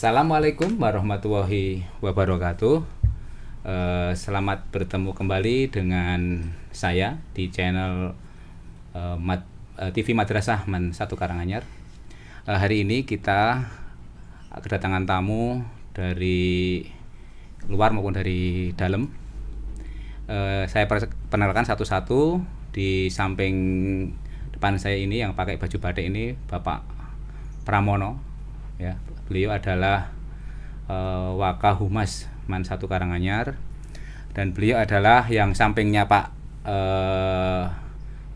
Assalamualaikum warahmatullahi wabarakatuh. Selamat bertemu kembali dengan saya di channel TV Madrasah Man 1 Karanganyar. Hari ini kita kedatangan tamu dari luar maupun dari dalam. Saya perkenalkan satu-satu. Di samping depan saya ini yang pakai baju batik ini Bapak Pramono, ya. Beliau adalah Wakahumas Man 1 Karanganyar, dan beliau adalah yang sampingnya Pak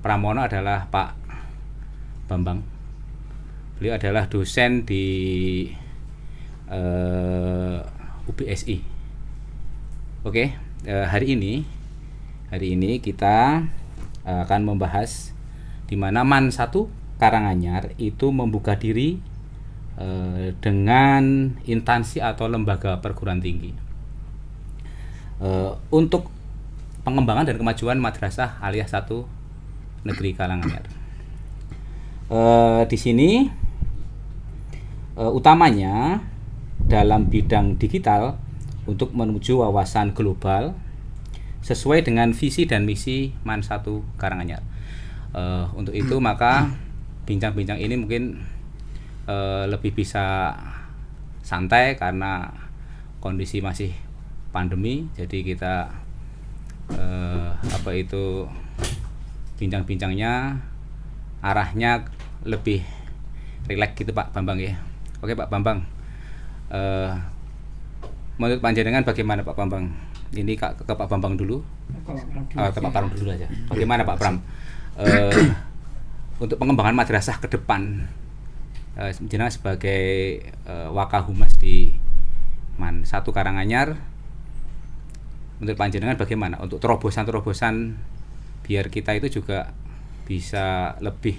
Pramono adalah Pak Bambang. Beliau adalah dosen di UBSI. Oke, hari ini kita akan membahas di mana Man 1 Karanganyar itu membuka diri dengan instansi atau lembaga perguruan tinggi untuk pengembangan dan kemajuan Madrasah Aliyah 1 Negeri Karanganyar. Di sini utamanya dalam bidang digital untuk menuju wawasan global sesuai dengan visi dan misi Man 1 Karanganyar. Untuk itu maka bincang-bincang ini mungkin lebih bisa santai karena kondisi masih pandemi, jadi kita bincang-bincangnya arahnya lebih rileks gitu Pak Bambang ya. Oke Pak Bambang, menurut panjenengan bagaimana Pak Bambang? Ini ke Pak Bambang dulu. Ke Pak Pram dulu aja. Bagaimana Pak Pram untuk pengembangan madrasah ke depan? Jenengan sebagai Wakahumas di Man 1 Karanganyar, menurut panjenengan bagaimana untuk terobosan-terobosan biar kita itu juga bisa lebih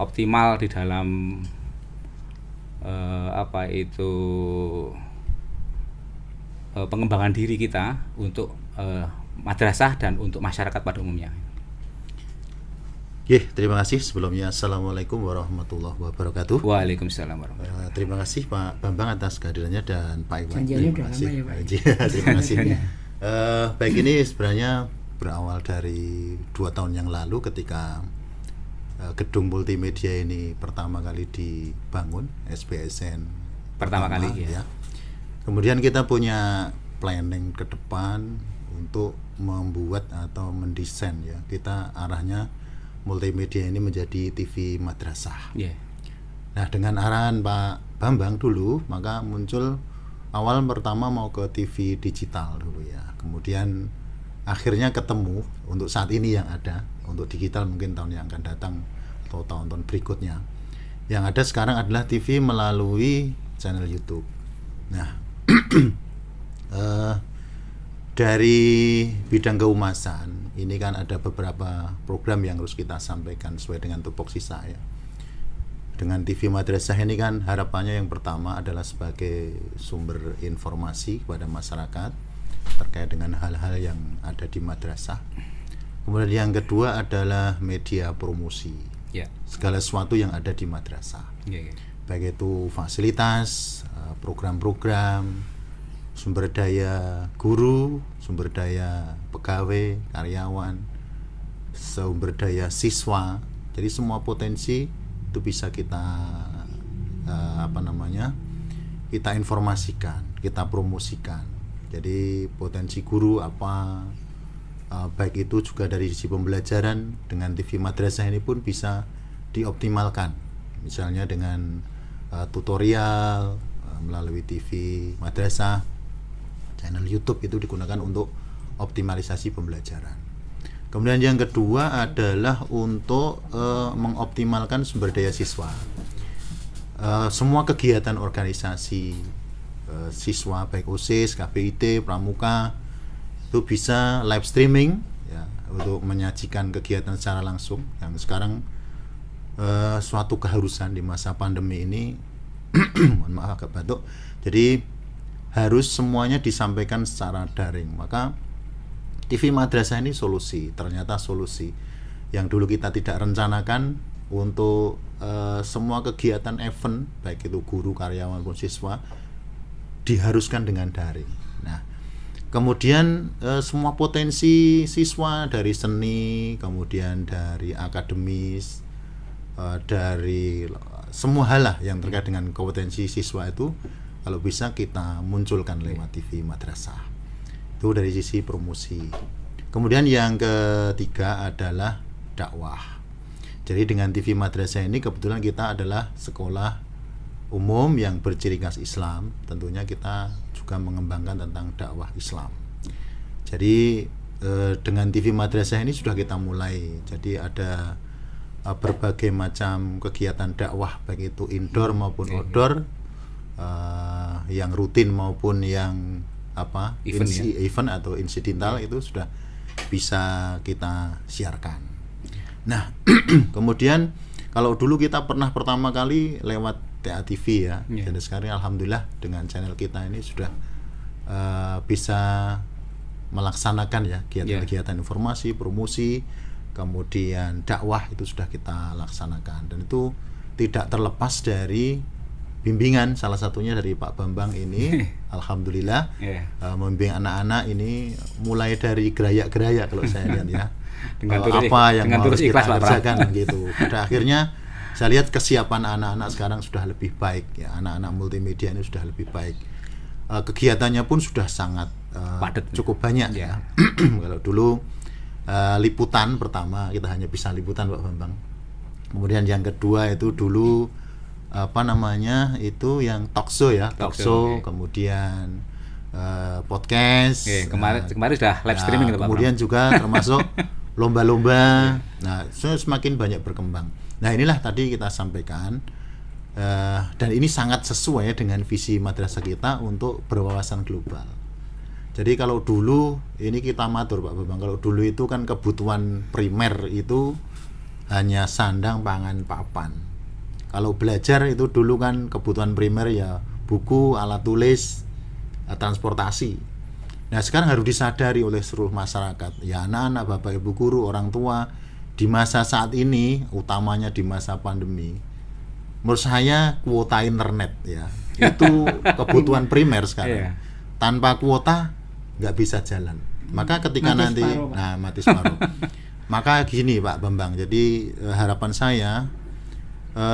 optimal di dalam pengembangan diri kita untuk madrasah dan untuk masyarakat pada umumnya. Terima kasih sebelumnya. Assalamualaikum warahmatullahi wabarakatuh. Waalaikumsalam warahmatullahi wabarakatuh. Terima kasih Pak Bambang atas kehadirannya dan Pak Iwan. Terima kasih. Terima kasih. Baik, ini sebenarnya berawal dari 2 tahun yang lalu ketika gedung multimedia ini pertama kali dibangun, SBSN pertama kali ya. Kemudian kita punya planning ke depan untuk membuat atau mendesain ya. Kita arahnya multimedia ini menjadi TV madrasah. Nah, dengan arahan Pak Bambang dulu, maka muncul awal pertama mau ke TV digital dulu ya. Kemudian akhirnya ketemu untuk saat ini yang ada, untuk digital mungkin tahun yang akan datang atau tahun-tahun berikutnya. Yang ada sekarang adalah TV melalui channel YouTube. Nah, dari bidang kehumasan ini kan ada beberapa program yang harus kita sampaikan sesuai dengan tupoksi saya. Dengan TV Madrasah ini kan harapannya yang pertama adalah sebagai sumber informasi kepada masyarakat terkait dengan hal-hal yang ada di madrasah. Kemudian yang kedua adalah media promosi segala sesuatu yang ada di madrasah, baik itu fasilitas, program-program, sumber daya guru, sumber daya pegawai, karyawan, sumber daya siswa. Jadi semua potensi itu bisa kita kita informasikan, kita promosikan. Jadi potensi guru apa, baik itu juga dari sisi pembelajaran dengan TV Madrasah ini pun bisa dioptimalkan. Misalnya dengan tutorial melalui TV Madrasah, channel YouTube itu digunakan untuk optimalisasi pembelajaran. Kemudian yang kedua adalah untuk mengoptimalkan sumber daya siswa. Semua kegiatan organisasi siswa baik OSIS, KPIT, Pramuka itu bisa live streaming ya, untuk menyajikan kegiatan secara langsung yang sekarang suatu keharusan di masa pandemi ini. Mohon maaf agak batuk. Jadi harus semuanya disampaikan secara daring. Maka TV Madrasah ini ternyata solusi yang dulu kita tidak rencanakan untuk semua kegiatan event baik itu guru, karyawan maupun siswa diharuskan dengan daring. Nah, kemudian semua potensi siswa dari seni, kemudian dari akademis, dari semua hal lah yang terkait dengan kompetensi siswa itu kalau bisa kita munculkan lewat TV madrasah. Itu dari sisi promosi. Kemudian yang ketiga adalah dakwah. Jadi dengan TV madrasah ini kebetulan kita adalah sekolah umum yang berciri khas Islam. Tentunya kita juga mengembangkan tentang dakwah Islam. Jadi dengan TV madrasah ini sudah kita mulai. Jadi ada berbagai macam kegiatan dakwah baik itu indoor maupun outdoor, yang rutin maupun yang event atau insidental itu sudah bisa kita siarkan. Nah, kemudian kalau dulu kita pernah pertama kali lewat TA-TV ya, dan sekarang alhamdulillah dengan channel kita ini sudah bisa melaksanakan ya kegiatan-kegiatan informasi, promosi, kemudian dakwah itu sudah kita laksanakan, dan itu tidak terlepas dari bimbingan salah satunya dari Pak Bambang ini. Alhamdulillah membimbing anak-anak ini mulai dari gerayak-gerayak kalau saya lihat ya. Apa yang harus kita kerjakan gitu. Pada akhirnya saya lihat kesiapan anak-anak sekarang sudah lebih baik ya, anak-anak multimedia ini sudah lebih baik. Kegiatannya pun sudah sangat cukup banyak ya. Kalau dulu liputan pertama kita hanya bisa liputan Pak Bambang. Kemudian yang kedua itu dulu itu yang talk show ya, kemudian podcast. Kemarin sudah live streaming gitu, kemudian Pak. Juga termasuk lomba-lomba. Nah, semakin banyak berkembang. Nah, inilah tadi kita sampaikan, dan ini sangat sesuai dengan visi madrasah kita untuk berwawasan global. Jadi kalau dulu ini kita matur Pak Bambang, kalau dulu itu kan kebutuhan primer itu hanya sandang, pangan, papan. Kalau belajar itu dulu kan kebutuhan primer ya buku, alat tulis, transportasi. Nah, sekarang harus disadari oleh seluruh masyarakat, ya anak-anak, bapak ibu guru, orang tua di masa saat ini, utamanya di masa pandemi. Menurut saya kuota internet ya itu kebutuhan primer sekarang. Tanpa kuota nggak bisa jalan. Maka ketika mati nanti mati separuh. Maka gini Pak Bambang, jadi harapan saya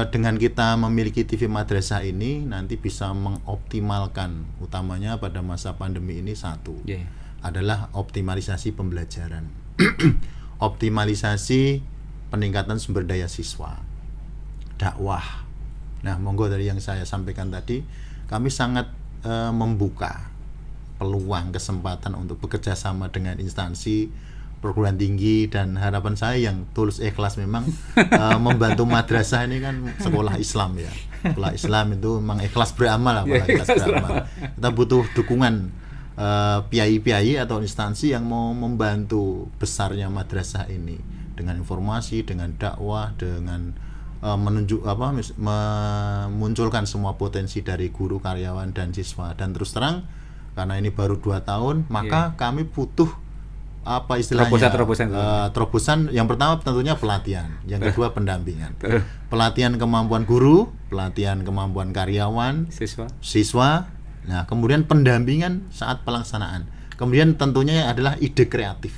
dengan kita memiliki TV madrasah ini nanti bisa mengoptimalkan, utamanya pada masa pandemi ini adalah optimalisasi pembelajaran, optimalisasi peningkatan sumber daya siswa, dakwah. Nah, monggo dari yang saya sampaikan tadi, kami sangat membuka peluang kesempatan untuk bekerja sama dengan instansi perguruan tinggi, dan harapan saya yang tulus ikhlas memang membantu madrasah ini kan sekolah Islam ya. Sekolah Islam itu memang ikhlas beramal, ikhlas beramal. Kita butuh dukungan piai-piai atau instansi yang mau membantu besarnya madrasah ini dengan informasi, dengan dakwah, dengan memunculkan semua potensi dari guru, karyawan, dan siswa. Dan terus terang karena ini baru 2 tahun, maka kami butuh apa istilahnya terobosan. Yang pertama tentunya pelatihan, yang kedua pendampingan, pelatihan kemampuan guru, pelatihan kemampuan karyawan, siswa. Nah, kemudian pendampingan saat pelaksanaan, kemudian tentunya adalah ide kreatif.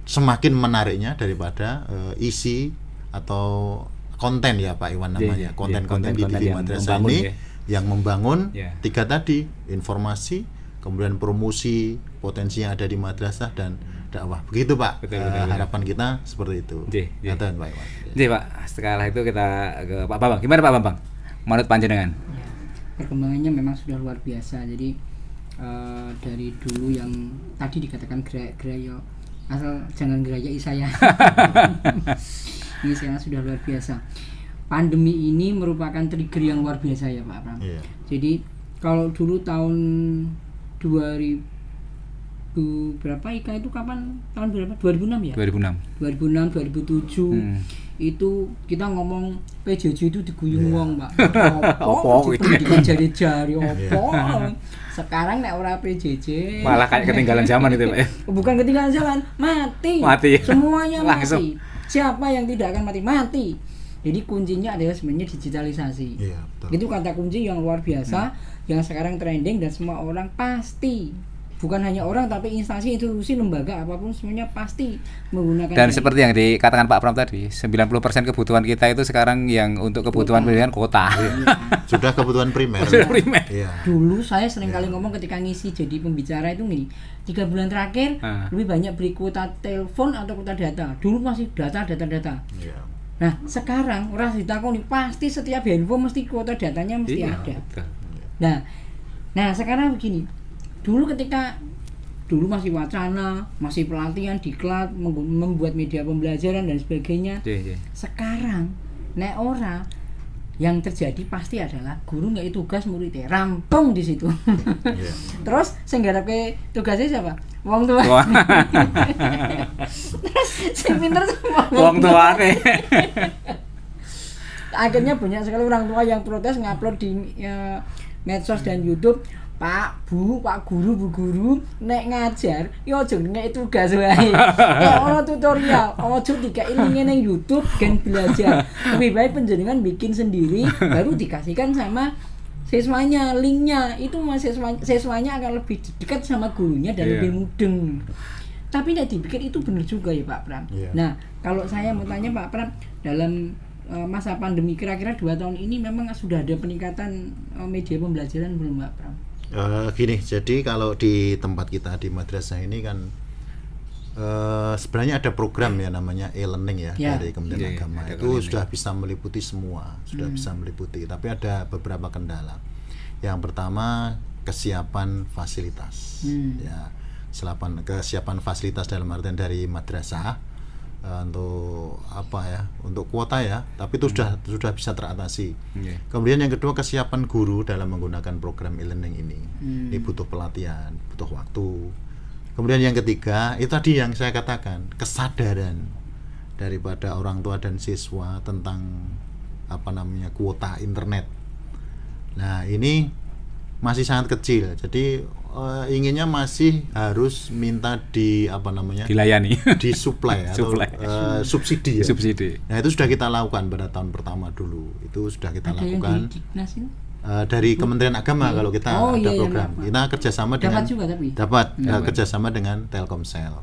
Semakin menariknya daripada isi atau konten ya Pak Iwan namanya, konten-konten di TV madrasah ini yang membangun 3 tadi, informasi, kemudian promosi potensi yang ada di madrasah, dan dakwah. Begitu Pak. Betul. Harapan kita seperti itu. Pak Iwan. Pak, setelah itu kita ke Pak Bambang. Gimana Pak Bambang? Menurut panjenengan? Perkembangannya memang sudah luar biasa. Jadi dari dulu yang tadi dikatakan gerak-gerak, asal jangan gerayai saya. Ini sekarang sudah luar biasa. Pandemi ini merupakan trigger yang luar biasa ya Pak Pram. Jadi kalau dulu tahun 2000 berapa IKA itu kapan, tahun berapa, 2006 ya? 2006 2007 itu kita ngomong PJJ itu diguyung wong Pak. Opo pendidikan jari-jari opo. Sekarang nek ora PJJ malah kayak ketinggalan zaman itu Pak. Bukan ketinggalan zaman, mati. Semuanya mati. Siapa yang tidak akan mati? Jadi kuncinya adalah sebenarnya digitalisasi. Iya, betul. Itu kata kunci yang luar biasa, yang sekarang trending dan semua orang pasti, bukan hanya orang tapi instansi, institusi, lembaga apapun semuanya pasti menggunakan. Dan seperti yang dikatakan Pak Pram tadi, 90% kebutuhan kita itu sekarang yang untuk kebutuhan pendidikan kota. Sudah kebutuhan primer. Iya. Dulu saya sering kali ngomong ketika ngisi jadi pembicara itu gini, 3 bulan terakhir lebih banyak beri kuota telepon atau kuota data. Dulu masih data. Iya. Nah sekarang orang ditakoni pasti setiap handphone mesti kuota datanya mesti ada. Betul. Nah sekarang begini, dulu masih wacana, masih pelatihan diklat, membuat media pembelajaran dan sebagainya. Sekarang nek ora yang terjadi pasti adalah guru nggak tugas muridnya rampung di situ. Terus sing garapke tugasnya siapa? Wong tua. Terus sing pinter semua Wong tuane. Akhirnya banyak sekali orang tua yang protes ngupload di medsos dan YouTube. Pak guru, Bu guru, nek ngajar, yo aja nek tugas wae. Ono tutorial, ojo dikailinge ning YouTube gen belajar. Lebih baik penjenengan bikin sendiri baru dikasihkan sama siswanya linknya. Itu siswanya akan lebih dekat sama gurunya dan lebih mudeng. Tapi nek dipikir itu benar juga ya Pak Pram. Nah, kalau saya mau tanya Pak Pram, dalam masa pandemi kira-kira 2 tahun ini memang sudah ada peningkatan media pembelajaran belum Pak Pram? Gini, jadi kalau di tempat kita di madrasah ini kan sebenarnya ada program ya namanya e-learning ya dari Kementerian Agama. Itu sudah bisa meliputi semua, bisa meliputi. Tapi ada beberapa kendala. Yang pertama kesiapan fasilitas. Ya, kesiapan fasilitas dalam artian dari madrasah untuk apa ya, untuk kuota ya, tapi itu sudah bisa teratasi. Kemudian yang kedua kesiapan guru dalam menggunakan program e-learning ini. Ini butuh pelatihan, butuh waktu. Kemudian yang ketiga itu tadi yang saya katakan, kesadaran daripada orang tua dan siswa tentang kuota internet. Nah ini masih sangat kecil, jadi inginnya masih harus minta dilayani, disuplai atau subsidi ya. Nah itu sudah kita lakukan pada tahun pertama dulu, itu sudah kita lakukan dari Kementerian Agama. Kalau kita ada program, kita kerjasama dengan kerjasama dengan Telkomsel.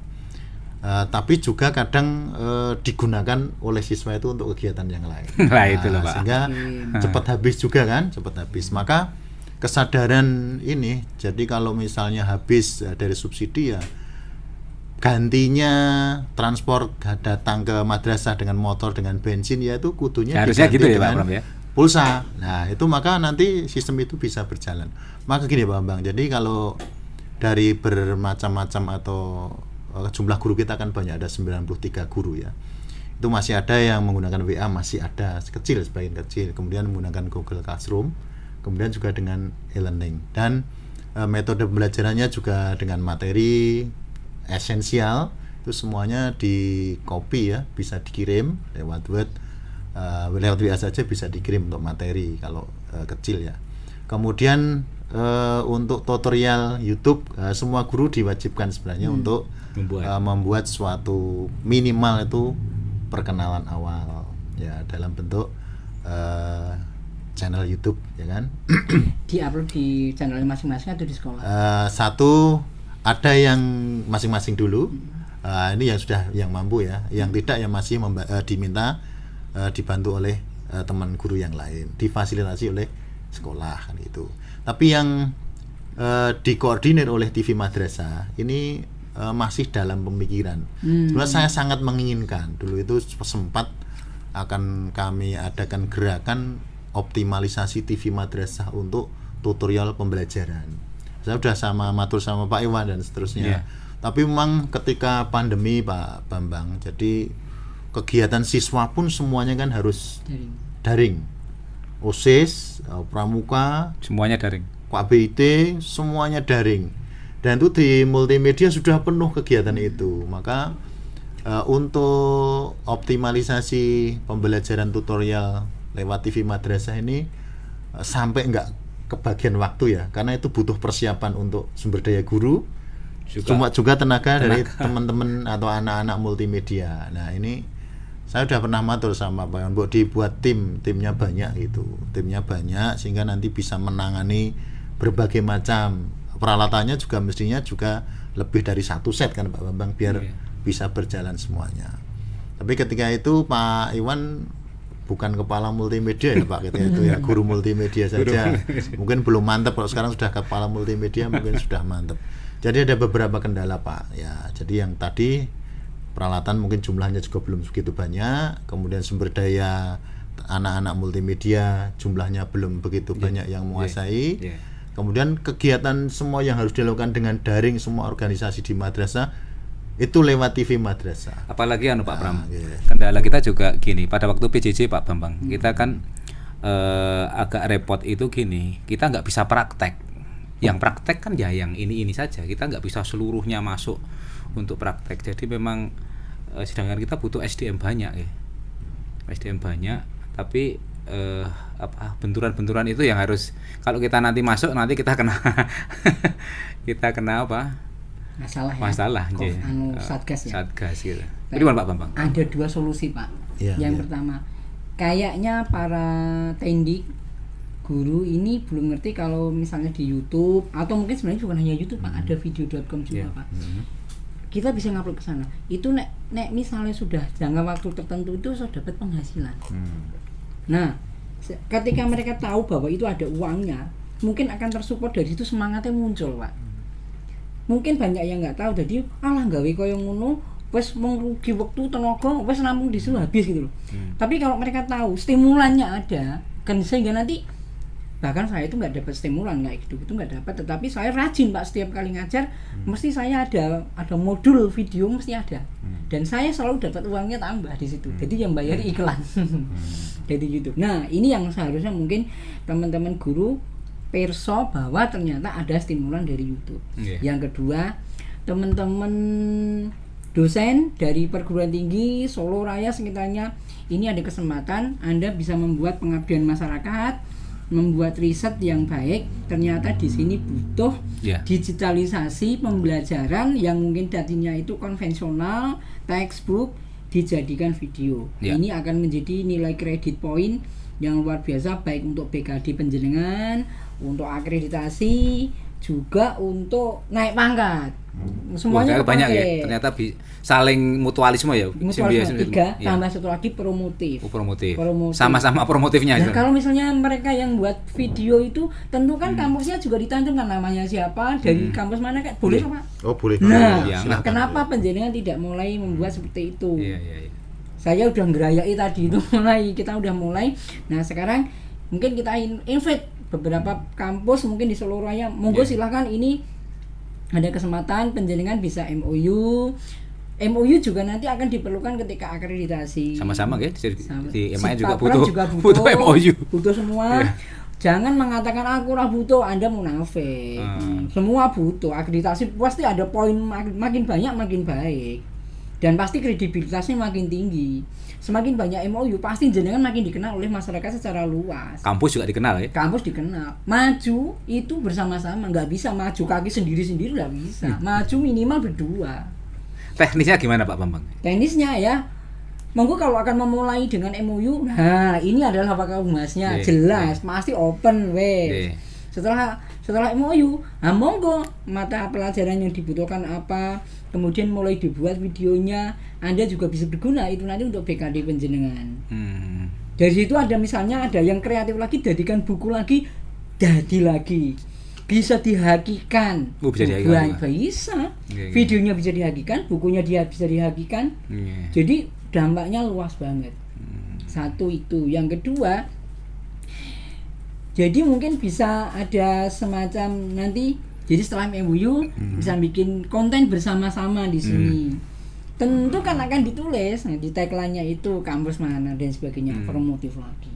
Tapi juga kadang digunakan oleh siswa itu untuk kegiatan yang lain. Sehingga cepat habis juga kan, Maka kesadaran ini, jadi kalau misalnya habis dari subsidi ya gantinya transport datang ke madrasah dengan motor dengan bensin ya itu kudunya harusnya diganti gitu ya Pak dengan Pram ya. Pulsa. Nah itu maka nanti sistem itu bisa berjalan. Maka gini Pak Bambang, jadi kalau dari bermacam-macam atau jumlah guru kita kan banyak, ada 93 guru ya. Itu masih ada yang menggunakan WA, masih ada sebagian kecil, kemudian menggunakan Google Classroom, kemudian juga dengan e-learning, dan metode pembelajarannya juga dengan materi esensial itu semuanya di copy ya, bisa dikirim lewat Word, lewat WA saja bisa dikirim untuk materi kalau kecil ya. Kemudian untuk tutorial YouTube semua guru diwajibkan sebenarnya untuk membuat suatu minimal itu perkenalan awal ya dalam bentuk channel YouTube ya kan. Di-upload di channel masing-masing atau di sekolah? Satu ada yang masing-masing dulu. Ini yang sudah yang mampu ya. Yang tidak yang masih diminta dibantu oleh teman guru yang lain, difasilitasi oleh sekolah kan itu. Tapi yang dikoordinir oleh TV Madrasah ini masih dalam pemikiran. Sebenarnya saya sangat menginginkan, dulu itu sempat akan kami adakan gerakan optimalisasi TV Madrasah untuk tutorial pembelajaran. Saya sudah matur sama Pak Iwan dan seterusnya. Tapi memang ketika pandemi Pak Bambang, jadi kegiatan siswa pun semuanya kan harus daring. OSIS, Pramuka, semuanya daring. KBIT, semuanya daring. Dan itu di multimedia sudah penuh kegiatan itu. Maka untuk optimalisasi pembelajaran tutorial lewat TV Madrasah ini sampai enggak kebagian waktu ya, karena itu butuh persiapan untuk sumber daya guru, juga tenaga dari teman-teman atau anak-anak multimedia. Nah ini Saya udah pernah matur sama Pak Iwan, Mbok dibuat timnya banyak gitu. Timnya banyak sehingga nanti bisa menangani berbagai macam. Peralatannya juga mestinya juga lebih dari 1 set kan Pak Bambang biar bisa berjalan semuanya. Tapi ketika itu Pak Iwan bukan kepala multimedia ya Pak ketika itu ya, guru multimedia saja. Mungkin belum mantap, kalau sekarang sudah kepala multimedia mungkin sudah mantap. Jadi ada beberapa kendala Pak. Ya, jadi yang tadi peralatan mungkin jumlahnya juga belum begitu banyak, kemudian sumber daya anak-anak multimedia jumlahnya belum begitu banyak yang menguasai. Kemudian kegiatan semua yang harus dilakukan dengan daring, semua organisasi di madrasah itu lewat TV madrasah. Apalagi Pak Pram, kendala kita juga gini, pada waktu PJJ Pak Bambang, kita kan agak repot itu gini, kita nggak bisa praktek. Yang praktek kan ya yang ini saja, kita nggak bisa seluruhnya masuk untuk praktek. Jadi memang sedangkan kita butuh SDM banyak ya, SDM banyak, tapi benturan-benturan itu yang harus, kalau kita nanti masuk nanti kita kena kita kena apa? Masalah satgas ya. Satgas gitu. Jadi Pak Bambang. Ada 2 solusi Pak. Yang pertama, kayaknya para tendik guru ini belum ngerti kalau misalnya di YouTube atau mungkin sebenarnya bukan hanya YouTube Pak, ada video.com juga Pak. Kita bisa ngupload ke sana. Itu nek misalnya sudah jangka waktu tertentu itu sudah dapat penghasilan. Nah, ketika mereka tahu bahwa itu ada uangnya, mungkin akan tersupport dari situ, semangatnya muncul Pak. Mungkin banyak yang nggak tahu, jadi alah gawe koyo ngono wes merugi waktu tenaga wes nampung disitu habis gitu loh. Tapi kalau mereka tahu stimulannya ada, kan sehingga nanti bahkan saya itu nggak dapat stimulan kayak gitu nggak dapat, tetapi saya rajin Pak, setiap kali ngajar mesti saya ada modul video mesti ada, dan saya selalu dapat uangnya tambah di situ, jadi yang bayar iklan. Jadi gitu. Nah ini yang seharusnya mungkin teman-teman guru perso bahwa ternyata ada stimulan dari YouTube. Yang kedua, teman-teman dosen dari perguruan tinggi Solo Raya sekitarnya, ini ada kesempatan Anda bisa membuat pengabdian masyarakat, membuat riset yang baik. Ternyata di sini butuh digitalisasi pembelajaran yang mungkin tadinya itu konvensional, textbook, dijadikan video. Ini akan menjadi nilai kredit poin yang luar biasa, baik untuk BKD penjenengan, untuk akreditasi, juga untuk naik pangkat. Semuanya banyak ya. Ternyata saling mutualisme ya. Mutualisme 3 tambah satu lagi promotif. Promotif. Sama-sama promotifnya. Nah, kalau misalnya mereka yang buat video itu tentu kan kampusnya juga ditanyakan namanya siapa, dari kampus mana kan boleh Pak? Oh, boleh. Nah, kenapa penjenengan tidak mulai membuat seperti itu? Saya udah ngerayai tadi itu kita udah mulai. Nah, sekarang mungkin kita invite beberapa kampus mungkin di seluruh Raya. Monggo silahkan, ini ada kesempatan penjenengan bisa MOU juga nanti akan diperlukan ketika akreditasi. Sama-sama ya, di MAI juga butuh MOU. Butuh semua. Jangan mengatakan aku ora butuh, Anda munafik. Semua butuh. Akreditasi pasti ada poin, makin banyak makin baik. Dan pasti kredibilitasnya makin tinggi. Semakin banyak MOU pasti jenengan makin dikenal oleh masyarakat secara luas. Kampus juga dikenal ya? Kampus dikenal. Maju itu bersama-sama, nggak bisa maju kaki sendiri-sendiri, nggak bisa. Maju minimal berdua. Teknisnya gimana Pak Bambang? Teknisnya ya, monggo kalau akan memulai dengan MOU, nah ini adalah Pak Humasnya, jelas, pasti open weh. Setelah MOU, nah monggo mata pelajaran yang dibutuhkan apa, kemudian mulai dibuat videonya, Anda juga bisa berguna itu nanti untuk BKD penjenengan. Dari situ ada misalnya ada yang kreatif lagi, jadikan buku lagi, jadi lagi. Bisa dihakikan. Bisa dihakikan. Bisa. Videonya bisa dihakikan, bukunya dia bisa dihakikan. Jadi dampaknya luas banget. Satu itu. Yang kedua, jadi mungkin bisa ada semacam nanti, jadi setelah MOU bisa bikin konten bersama-sama di sini. Tentu kan akan ditulis di tagline-nya itu kampus mana dan sebagainya, promotif lagi.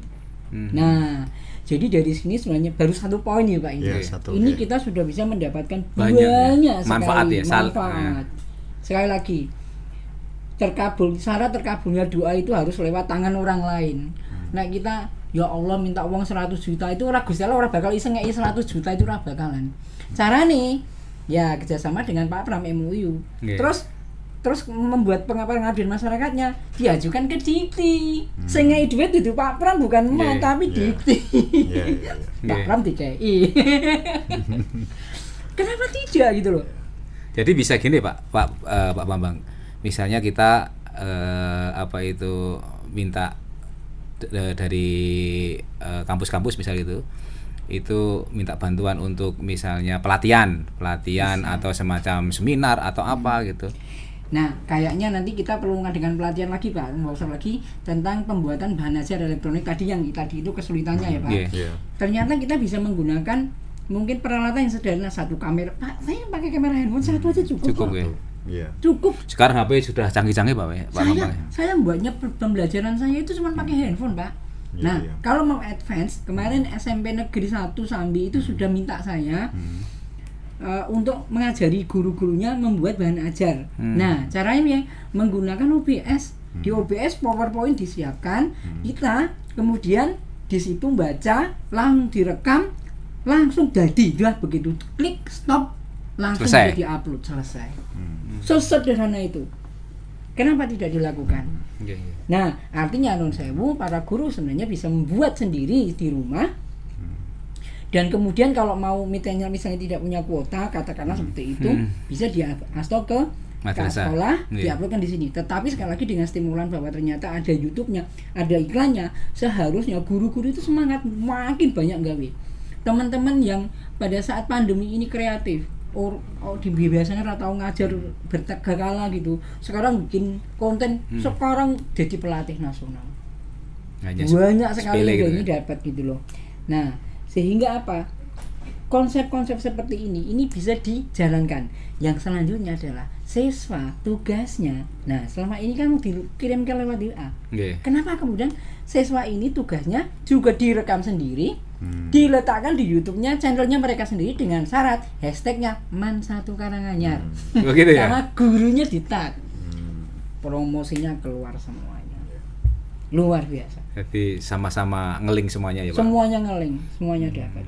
Nah, jadi dari sini sebenarnya baru 1 poin ya Pak ini. Ini kita sudah bisa mendapatkan banyak manfaat sekali manfaat. Sekali lagi, syarat terkabulnya doa itu harus lewat tangan orang lain. Nah kita, ya Allah minta uang 100 juta itu Gusti Allah ora bakal iseng ngei 100 juta itu ora bakalan. Carane ya kerjasama dengan Pak Pram MOU. Terus terus membuat pengabdian masyarakatnya diajukan ke Dikti. Sing ngei duit itu Pak Pram bukan emak tapi Dikti. Pak Pram dikei. Kenapa tidak gitu loh? Jadi bisa gini Pak Bambang. Misalnya kita minta dari kampus-kampus misal gitu. Itu minta bantuan untuk misalnya pelatihan atau semacam seminar atau apa gitu. Nah, kayaknya nanti kita perlu mengadakan pelatihan lagi Pak, nggak usah lagi tentang pembuatan bahan ajar elektronik tadi itu kesulitannya ya Pak. Ternyata kita bisa menggunakan mungkin peralatan yang sederhana, satu kamera. Pak, saya pakai kamera handphone satu aja cukup. Cukup. Sekarang HP sudah canggih-canggih Pak. Saya buatnya pembelajaran saya itu cuma pakai handphone Pak. Nah, kalau mau advance, kemarin SMP Negeri 1 Sambi itu sudah minta saya untuk mengajari guru-gurunya membuat bahan ajar. Nah, caranya menggunakan OBS. Di OBS PowerPoint disiapkan, kita kemudian di situ baca, langsung direkam, langsung jadi. Begitu klik stop, langsung jadi upload, selesai. Sesederhana itu. Kenapa tidak dilakukan? Nah, artinya non sewu para guru sebenarnya bisa membuat sendiri di rumah. Dan kemudian kalau mau misalnya tidak punya kuota, katakanlah seperti itu, bisa diastok ke sekolah, diuploadkan di sini. Tetapi sekali lagi dengan stimulan bahwa ternyata ada YouTube-nya, ada iklannya, seharusnya guru-guru itu semangat makin banyak gawe. Teman-teman yang pada saat pandemi ini kreatif, biasanya nggak tahu ngajar bertegakala gitu, sekarang bikin konten, sekarang jadi pelatih nasional. Banyak sekali ini dapat gitu loh. Nah, sehingga apa? Konsep-konsep seperti ini bisa dijalankan. Yang selanjutnya adalah siswa tugasnya. Nah, selama ini kan dikirimkan lewat WA. Kenapa kemudian siswa ini tugasnya juga direkam sendiri, diletakkan di YouTube-nya, channelnya mereka sendiri dengan syarat hashtagnya Man1 Karanganyar. Begitu ya? Sama gurunya di-tag. Promosinya keluar semuanya. Luar biasa. Jadi sama-sama ngeling semuanya ya Pak? Semuanya ngeling, semuanya dapat.